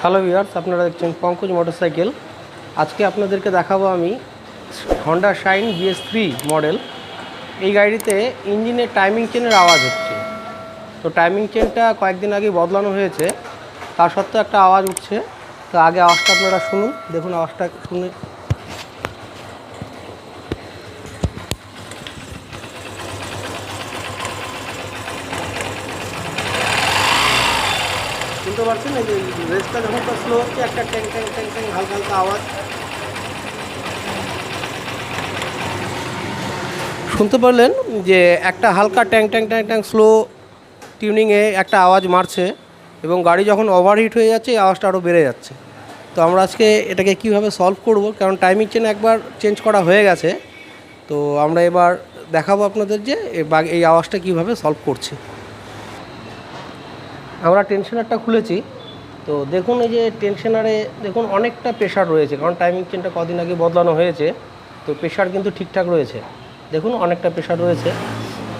Hello viewers, আপনারা দেখছেন Pankaj motorcycle. আজকে আপনাদেরকে দেখাবো আমি হন্ডা শাইন BS3 মডেল। এই গাড়িতে ইঞ্জিনের টাইমিং চেনের আওয়াজ হচ্ছে। তো টাইমিং চেনটা কয়েকদিন আগে বদলানো হয়েছে, তা সত্ত্বেও একটা আওয়াজ উঠছে। তো আগে আওয়াজটা আপনারা শুনুন, দেখুন আওয়াজটা শুনে। শুনতে পারছেন? এই যে রেসটা যখন স্লো হচ্ছে, একটা ট্যাং ট্যাং ট্যাং ট্যাং হালকা হালকা আওয়াজ শুনতে পারলেন, যে একটা হালকা ট্যাং ট্যাং ট্যাং ট্যাং স্লো টিউনিংয়ে একটা আওয়াজ মারছে, এবং গাড়ি যখন ওভারহিট হয়ে যাচ্ছে এই আওয়াজটা আরও বেড়ে যাচ্ছে। তো আমরা আজকে এটাকে কীভাবে সলভ করব, কারণ টাইমিং চেন একবার চেঞ্জ করা হয়ে গেছে। তো আমরা এবার দেখাবো আপনাদের যে এই আওয়াজটা কীভাবে সলভ করছি। আমরা টেনশনারটা খুলেছি। তো দেখুন, এই যে টেনশনারে দেখুন অনেকটা প্রেশার রয়েছে, কারণ টাইমিং চেনটা কদিন আগে বদলানো হয়েছে। তো প্রেশার কিন্তু ঠিকঠাক রয়েছে, দেখুন অনেকটা প্রেশার রয়েছে।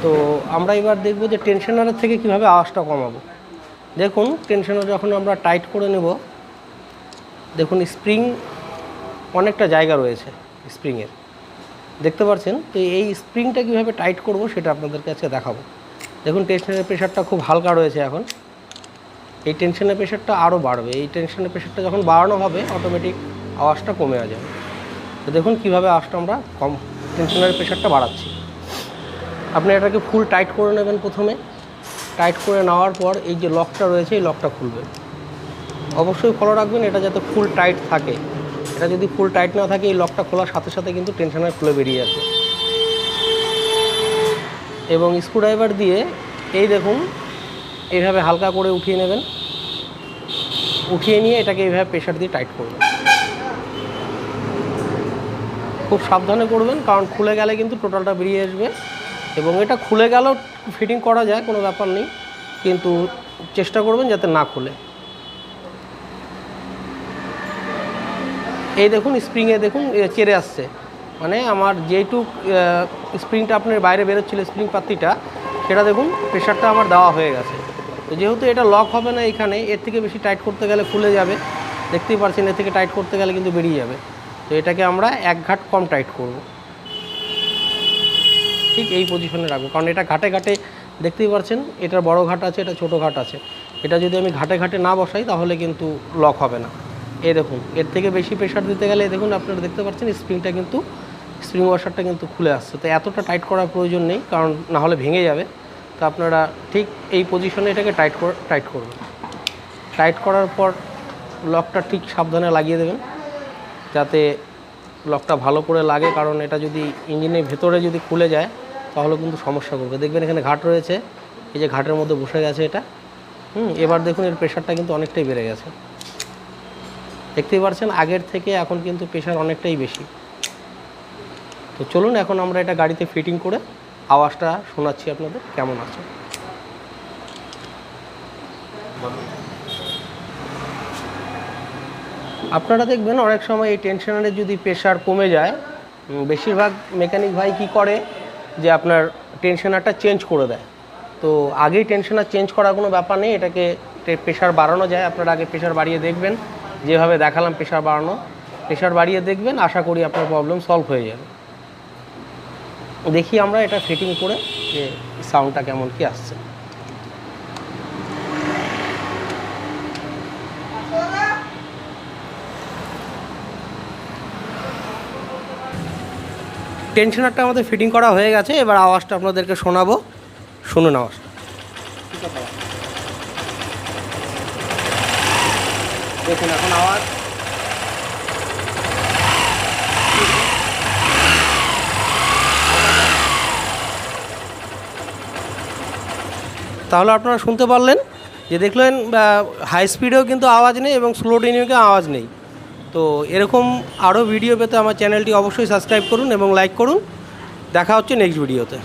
তো আমরা এবার দেখব যে টেনশনারের থেকে কিভাবে আওয়াজটা কমাবো। দেখুন টেনশনার যখন আমরা টাইট করে নেব, দেখুন স্প্রিং অনেকটা জায়গা রয়েছে স্প্রিংয়ের, দেখতে পাচ্ছেন। তো এই স্প্রিংটা কীভাবে টাইট করব সেটা আপনাদেরকে আজকে দেখাবো। দেখুন টেনশনের প্রেশারটা খুব হালকা রয়েছে এখন। এই টেনশনের প্রেশারটা আরও বাড়বে। এই টেনশনের প্রেশারটা যখন বাড়ানো হবে অটোমেটিক আওয়াজটা কমে যাবে। তো দেখুন কীভাবে আওয়াজটা আমরা টেনশনের প্রেশারটা বাড়াচ্ছি। আপনি এটাকে ফুল টাইট করে নেবেন। প্রথমে টাইট করে নেওয়ার পর এই যে লকটা রয়েছে এই লকটা খুলবেন। অবশ্যই ফলো রাখবেন এটা যাতে ফুল টাইট থাকে। এটা যদি ফুল টাইট না থাকে এই লকটা খোলার সাথে সাথে কিন্তু টেনশনার খুলে বেরিয়ে আসবে। এবং স্ক্রুড্রাইভার দিয়ে এই দেখুন এইভাবে হালকা করে উঠিয়ে নেবেন। উঠিয়ে নিয়ে এটাকে এইভাবে প্রেশার দিয়ে টাইট করবেন। খুব সাবধানে করবেন, কারণ খুলে গেলে কিন্তু টোটালটা বেরিয়ে আসবে। এবং এটা খুলে গেলেও ফিটিং করা যায়, কোনো ব্যাপার নেই, কিন্তু চেষ্টা করবেন যাতে না খুলে। এই দেখুন স্প্রিংয়ে দেখুন চেরে আসছে, মানে আমার যেটুক স্প্রিংটা আপনার বাইরে বেরোচ্ছিল স্প্রিং পাত্তিটা, সেটা দেখুন প্রেশারটা আমার দেওয়া হয়ে গেছে। তো যেহেতু এটা লক হবে না এখানে, এর থেকে বেশি টাইট করতে গেলে খুলে যাবে, দেখতেই পাচ্ছেন। এর থেকে টাইট করতে গেলে কিন্তু বেরিয়ে যাবে। তো এটাকে আমরা এক ঘাট কম টাইট করব, ঠিক এই পজিশনে রাখবো। কারণ এটা ঘাটে ঘাটে দেখতেই পাচ্ছেন, এটার বড় ঘাট আছে, এটা ছোটো ঘাট আছে। এটা যদি আমি ঘাটে ঘাটে না বসাই তাহলে কিন্তু লক হবে না। এই দেখুন এর থেকে বেশি প্রেশার দিতে গেলে দেখুন আপনারা দেখতে পাচ্ছেন স্প্রিংটা কিন্তু স্প্রিং ওয়াশারটা কিন্তু খুলে আসছে। তো এতটা টাইট করার প্রয়োজন নেই, কারণ না হলে ভেঙে যাবে। তো আপনারা ঠিক এই পজিশনে এটাকে টাইট করবেন। টাইট করার পর লকটা ঠিক সাবধানে লাগিয়ে দেবেন, যাতে লকটা ভালো করে লাগে। কারণ এটা যদি ইঞ্জিনের ভেতরে যদি খুলে যায় তাহলে কিন্তু সমস্যা করবে। দেখবেন এখানে ঘাট রয়েছে, এই যে ঘাটের মধ্যে বসে গেছে এটা। এবার দেখুন এর প্রেশারটা কিন্তু অনেকটাই বেড়ে গেছে, দেখতেই পাচ্ছেন। আগের থেকে এখন কিন্তু প্রেশার অনেকটাই বেশি। তো চলুন এখন আমরা এটা গাড়িতে ফিটিং করে আওয়াজটা শোনাচ্ছি আপনাদের কেমন আছে। আপনারা দেখবেন অনেক সময় এই টেনশনারে যদি প্রেশার কমে যায়, বেশিরভাগ মেকানিক ভাই কী করে যে আপনার টেনশনারটা চেঞ্জ করে দেয়। তো আগেই টেনশনার চেঞ্জ করার কোনো ব্যাপার নেই, এটাকে প্রেশার বাড়ানো যায়। আপনারা আগে প্রেশার বাড়িয়ে দেখবেন, যেভাবে দেখালাম প্রেশার বাড়িয়ে দেখবেন, আশা করি আপনার প্রবলেম সলভ হয়ে যাবে। দেখি আমরা এটা ফিটিং করে যে সাউন্ডটা কেমন কি আসছে। টেনশনারটা আমাদের ফিটিং করা হয়ে গেছে, এবার আওয়াজটা আপনাদেরকে শোনাবো, শুনুন আওয়াজটা। দেখুন এখন আওয়াজ তাহলে আপনারা শুনতে পারলেন, যে দেখলেন হাই স্পিডেও কিন্তু আওয়াজ নেই এবং স্লো টিউনিংয়েও আওয়াজ নেই। তো এরকম আরও ভিডিও পেতে আমার চ্যানেলটি অবশ্যই সাবস্ক্রাইব করুন এবং লাইক করুন। দেখা হচ্ছে নেক্সট ভিডিওতে।